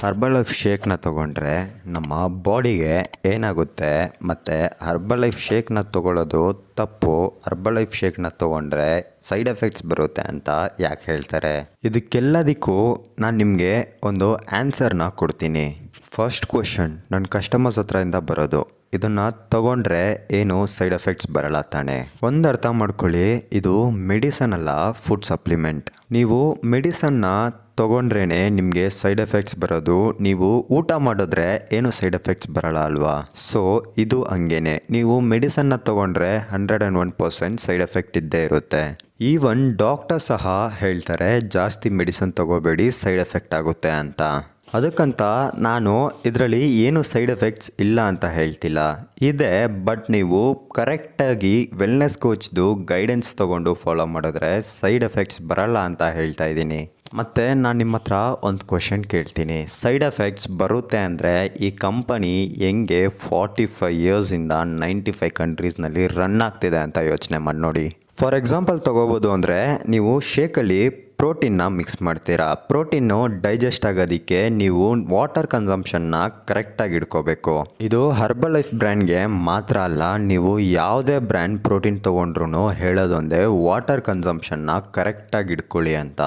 Herbalife ಶೇಕ್ನ ತೊಗೊಂಡ್ರೆ ನಮ್ಮ ಬಾಡಿಗೆ ಏನಾಗುತ್ತೆ ಮತ್ತು ಹರ್ಬಲೈಫ್ ಶೇಕ್ನ ತೊಗೊಳ್ಳೋದು ತಪ್ಪು, ಹರ್ಬಲೈಫ್ ಶೇಕ್ನ ತೊಗೊಂಡ್ರೆ ಸೈಡ್ ಎಫೆಕ್ಟ್ಸ್ ಬರುತ್ತೆ ಅಂತ ಯಾಕೆ ಹೇಳ್ತಾರೆ? ಇದಕ್ಕೆಲ್ಲದಕ್ಕೂ ನಾನು ನಿಮಗೆ ಒಂದು ಆನ್ಸರ್ನ ಕೊಡ್ತೀನಿ. ಫಸ್ಟ್ ಕ್ವೆಶನ್ ನನ್ನ ಕಸ್ಟಮರ್ಸ್ ಹತ್ರದಿಂದ ಬರೋದು, ಇದನ್ನು ತಗೊಂಡ್ರೆ ಏನು ಸೈಡ್ ಎಫೆಕ್ಟ್ಸ್ ಬರಲ್ಲ ತಾನೆ? ಒಂದು ಅರ್ಥ ಮಾಡ್ಕೊಳ್ಳಿ, ಇದು ಮೆಡಿಸನ್ ಅಲ್ಲ, ಫುಡ್ ಸಪ್ಲಿಮೆಂಟ್. ನೀವು ಮೆಡಿಸನ್ನ ತೊಗೊಂಡ್ರೇ ನಿಮಗೆ ಸೈಡ್ ಎಫೆಕ್ಟ್ಸ್ ಬರೋದು, ನೀವು ಊಟ ಮಾಡಿದ್ರೆ ಏನು ಸೈಡ್ ಎಫೆಕ್ಟ್ಸ್ ಬರಲ್ಲ ಅಲ್ವಾ? ಸೊ ಇದು ಹಂಗೇನೆ, ನೀವು ಮೆಡಿಸನ್ನ ತೊಗೊಂಡ್ರೆ 101% ಸೈಡ್ ಎಫೆಕ್ಟ್ ಇದ್ದೇ ಇರುತ್ತೆ. ಈವನ್ ಡಾಕ್ಟರ್ ಸಹ ಹೇಳ್ತಾರೆ ಜಾಸ್ತಿ ಮೆಡಿಸನ್ ತೊಗೋಬೇಡಿ, ಸೈಡ್ ಎಫೆಕ್ಟ್ ಆಗುತ್ತೆ ಅಂತ. ಅದಕ್ಕಂತ ನಾನು ಇದರಲ್ಲಿ ಏನು ಸೈಡ್ ಎಫೆಕ್ಟ್ಸ್ ಇಲ್ಲ ಅಂತ ಹೇಳ್ತಿಲ್ಲ, ಇದೆ. ಬಟ್ ನೀವು ಕರೆಕ್ಟಾಗಿ ವೆಲ್ನೆಸ್ ಕೋಚ್ದು ಗೈಡೆನ್ಸ್ ತೊಗೊಂಡು ಫಾಲೋ ಮಾಡಿದ್ರೆ ಸೈಡ್ ಎಫೆಕ್ಟ್ಸ್ ಬರಲ್ಲ ಅಂತ ಹೇಳ್ತಾ ಇದ್ದೀನಿ. ಮತ್ತು ನಾನು ನಿಮ್ಮ ಹತ್ರ ಒಂದು ಕ್ವೆಶನ್ ಕೇಳ್ತೀನಿ, ಸೈಡ್ ಎಫೆಕ್ಟ್ಸ್ ಬರುತ್ತೆ ಅಂದರೆ ಈ ಕಂಪನಿ ಹೆಂಗೆ 45 ಇಯರ್ಸಿಂದ 95 ಕಂಟ್ರೀಸ್ನಲ್ಲಿ ರನ್ ಆಗ್ತಿದೆ ಅಂತ ಯೋಚನೆ ಮಾಡಿ ನೋಡಿ. ಫಾರ್ ಎಕ್ಸಾಂಪಲ್ ತೊಗೋಬೋದು ಅಂದರೆ, ನೀವು ಶೇಕಲ್ಲಿ ಪ್ರೋಟೀನ್ನ ಮಿಕ್ಸ್ ಮಾಡ್ತೀರಾ. ಪ್ರೋಟೀನು ಡೈಜೆಸ್ಟ್ ಆಗೋದಕ್ಕೆ ನೀವು ವಾಟರ್ ಕನ್ಸಂಪ್ಷನ್ನ ಕರೆಕ್ಟಾಗಿ ಇಟ್ಕೋಬೇಕು. ಇದು ಹರ್ಬಲೈಫ್ ಬ್ರ್ಯಾಂಡ್ಗೆ ಮಾತ್ರ ಅಲ್ಲ, ನೀವು ಯಾವುದೇ ಬ್ರ್ಯಾಂಡ್ ಪ್ರೋಟೀನ್ ತೊಗೊಂಡ್ರೂ ಹೇಳೋದೊಂದೇ, ವಾಟರ್ ಕನ್ಸಂಪ್ಷನ್ನ ಕರೆಕ್ಟಾಗಿ ಇಟ್ಕೊಳ್ಳಿ ಅಂತ.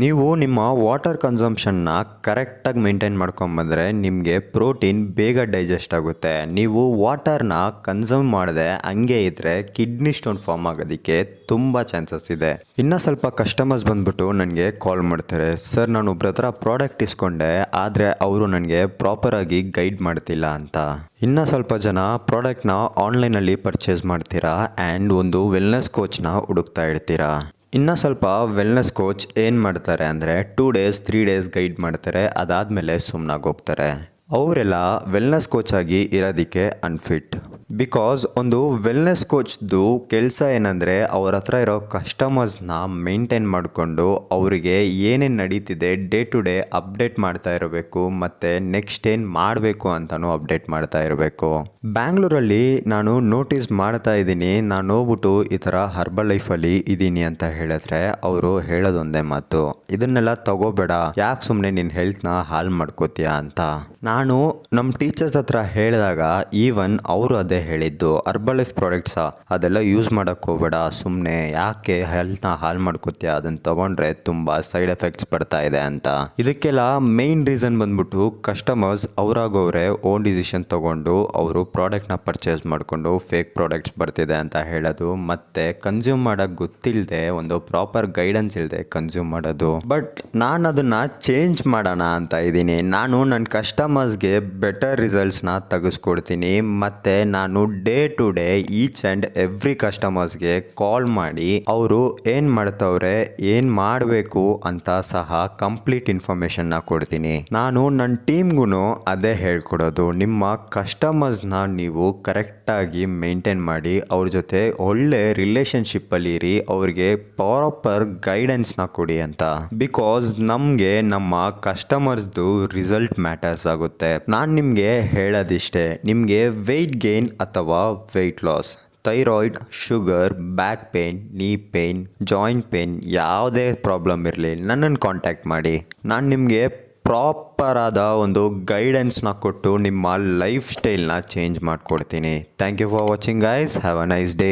ನೀವು ನಿಮ್ಮ ವಾಟರ್ ಕನ್ಸಂಪ್ಷನ್ನ ಕರೆಕ್ಟಾಗಿ ಮೇಂಟೈನ್ ಮಾಡ್ಕೊಂಬಂದರೆ ನಿಮಗೆ ಪ್ರೋಟೀನ್ ಬೇಗ ಡೈಜೆಸ್ಟ್ ಆಗುತ್ತೆ. ನೀವು ವಾಟರ್ನ ಕನ್ಸೂಮ್ ಮಾಡದೆ ಹಂಗೆ ಇದ್ದರೆ ಕಿಡ್ನಿ ಸ್ಟೋನ್ ಫಾರ್ಮ್ ಆಗೋದಕ್ಕೆ ತುಂಬ ಚಾನ್ಸಸ್ ಇದೆ. ಇನ್ನೂ ಸ್ವಲ್ಪ ಕಸ್ಟಮರ್ಸ್ ಬಂದ್ಬಿಟ್ಟು ನನಗೆ ಕಾಲ್ ಮಾಡ್ತಾರೆ, ಸರ್ ನಾನು ಒಬ್ಬರ ಹತ್ರ ಪ್ರಾಡಕ್ಟ್ ಇಸ್ಕೊಂಡೆ, ಆದರೆ ಅವರು ನನಗೆ ಪ್ರಾಪರಾಗಿ ಗೈಡ್ ಮಾಡ್ತಿಲ್ಲ ಅಂತ. ಇನ್ನು ಸ್ವಲ್ಪ ಜನ ಪ್ರಾಡಕ್ಟ್ನ ಆನ್ಲೈನಲ್ಲಿ ಪರ್ಚೇಸ್ ಮಾಡ್ತೀರಾ ಆ್ಯಂಡ್ ಒಂದು ವೆಲ್ನೆಸ್ ಕೋಚ್ನ ಹುಡುಕ್ತಾ ಇರ್ತೀರಾ. ಇನ್ನು ಸ್ವಲ್ಪ ವೆಲ್ನೆಸ್ ಕೋಚ್ ಏನು ಮಾಡ್ತಾರೆ ಅಂದರೆ 2 days 3 days ಗೈಡ್ ಮಾಡ್ತಾರೆ, ಅದಾದಮೇಲೆ ಸುಮ್ಮನಾಗಿ ಹೋಗ್ತಾರೆ. ಅವರೆಲ್ಲ ವೆಲ್ನೆಸ್ ಕೋಚ್ ಆಗಿ ಇರೋದಕ್ಕೆ ಅನ್ಫಿಟ್. ಬಿಕಾಸ್ ಒಂದು ವೆಲ್ನೆಸ್ ಕೋಚ್ದು ಕೆಲಸ ಏನಂದರೆ ಅವ್ರ ಹತ್ರ ಇರೋ ಕಸ್ಟಮರ್ಸ್ನ ಮೇಂಟೈನ್ ಮಾಡಿಕೊಂಡು ಅವರಿಗೆ ಏನೇನು ನಡೀತಿದೆ ಡೇ ಟು ಡೇ ಅಪ್ಡೇಟ್ ಮಾಡ್ತಾ ಇರಬೇಕು, ಮತ್ತು ನೆಕ್ಸ್ಟ್ ಏನು ಮಾಡಬೇಕು ಅಂತಲೂ ಅಪ್ಡೇಟ್ ಮಾಡ್ತಾ ಇರಬೇಕು. ಬ್ಯಾಂಗ್ಳೂರಲ್ಲಿ ನಾನು ನೋಟಿಸ್ ಮಾಡ್ತಾ ಇದ್ದೀನಿ, ನಾನು ಹೋಗ್ಬಿಟ್ಟು ಈ ಥರ ಹರ್ಬಲ್ ಲೈಫಲ್ಲಿ ಇದ್ದೀನಿ ಅಂತ ಹೇಳಿದ್ರೆ ಅವರು ಹೇಳೋದೊಂದೇ ಮಾತು, ಇದನ್ನೆಲ್ಲ ತಗೋಬೇಡ, ಯಾಕೆ ಸುಮ್ಮನೆ ನಿನ್ನ ಹೆಲ್ತ್ನ ಹಾಳು ಮಾಡ್ಕೋತೀಯ ಅಂತ. ನಾನು ನಮ್ಮ ಟೀಚರ್ಸ್ ಹತ್ರ ಹೇಳಿದಾಗ ಈವನ್ ಅವರು ಅದೇ ಹೇಳಿದ್ದು, ಹರ್ಬಲ್ ಲೈಫ್ ಪ್ರಾಡಕ್ಟ್ಸಾ ಅದೆಲ್ಲ ಯೂಸ್ ಮಾಡೋಕ್ಕೆ ಹೋಗಬೇಡ, ಸುಮ್ಮನೆ ಯಾಕೆ ಹೆಲ್ತ್ನ ಹಾಳು ಮಾಡ್ಕೋತೀಯ, ಅದನ್ನು ತೊಗೊಂಡ್ರೆ ತುಂಬ ಸೈಡ್ ಎಫೆಕ್ಟ್ಸ್ ಬರ್ತಾ ಇದೆ ಅಂತ. ಇದಕ್ಕೆಲ್ಲ ಮೇನ್ ರೀಸನ್ ಬಂದ್ಬಿಟ್ಟು ಕಸ್ಟಮರ್ಸ್ ಅವರಾಗವ್ರೆ ಓನ್ ಡಿಸಿಷನ್ ತೊಗೊಂಡು ಅವರು ಪ್ರಾಡಕ್ಟ್ನ ಪರ್ಚೇಸ್ ಮಾಡಿಕೊಂಡು ಫೇಕ್ ಪ್ರಾಡಕ್ಟ್ಸ್ ಬರ್ತಿದೆ ಅಂತ ಹೇಳೋದು, ಮತ್ತು ಕನ್ಸ್ಯೂಮ್ ಮಾಡೋಕ್ಕೆ ಗೊತ್ತಿಲ್ಲದೆ ಒಂದು ಪ್ರಾಪರ್ ಗೈಡೆನ್ಸ್ ಇಲ್ಲದೆ ಕನ್ಸ್ಯೂಮ್ ಮಾಡೋದು. ಬಟ್ ನಾನು ಅದನ್ನು ಚೇಂಜ್ ಮಾಡೋಣ ಅಂತ ಇದ್ದೀನಿ. ನಾನು ನನ್ನ ಕಸ್ಟಮರ್ಸ್ಗೆ ಬೆಟರ್ ರಿಸಲ್ಟ್ಸ್ನ ತೆಗೆಸ್ಕೊಡ್ತೀನಿ, ಮತ್ತು ನಾನು day to day each and every ಕಸ್ಟಮರ್ಸ್ಗೆ ಕಾಲ್ ಮಾಡಿ ಅವರು ಏನು ಮಾಡ್ತವ್ರೆ, ಏನು ಮಾಡಬೇಕು ಅಂತ ಸಹ ಕಂಪ್ಲೀಟ್ ಇನ್ಫಾರ್ಮೇಷನ್ನ ಕೊಡ್ತೀನಿ. ನಾನು ನನ್ನ ಟೀಮ್ಗೂ ಅದೇ ಹೇಳ್ಕೊಡೋದು, ನಿಮ್ಮ ಕಸ್ಟಮರ್ಸ್ನ ನೀವು ಕರೆಕ್ಟಾಗಿ ಮೇಂಟೈನ್ ಮಾಡಿ, ಅವ್ರ ಜೊತೆ ಒಳ್ಳೆ ರಿಲೇಷನ್ಶಿಪ್ಪಲ್ಲಿ ಇರಿ, ಅವ್ರಿಗೆ ಪ್ರಾಪರ್ ಗೈಡೆನ್ಸ್ನ ಕೊಡಿ ಅಂತ. ಬಿಕಾಸ್ ನಮಗೆ ನಮ್ಮ ಕಸ್ಟಮರ್ಸ್ದು ರಿಸಲ್ಟ್ ಮ್ಯಾಟರ್ಸ್ ಆಗುತ್ತೆ. ನಾನು ನಿಮಗೆ ಹೇಳೋದಿಷ್ಟೇ, ನಿಮಗೆ ವೆಯ್ಟ್ ಗೇನ್ ಅಥವಾ weight loss, thyroid, sugar, back pain, knee pain, joint pain, ಯಾವುದೇ ಪ್ರಾಬ್ಲಮ್ ಇರಲಿ ನನ್ನನ್ನು ಕಾಂಟ್ಯಾಕ್ಟ್ ಮಾಡಿ. ನಾನು ನಿಮಗೆ ಪ್ರಾಪರಾದ ಒಂದು ಗೈಡೆನ್ಸ್ನ ಕೊಟ್ಟು ನಿಮ್ಮ ಲೈಫ್ ಸ್ಟೈಲ್ನ ಚೇಂಜ್ ಮಾಡಿಕೊಡ್ತೀನಿ. Thank you for watching guys, have a nice day.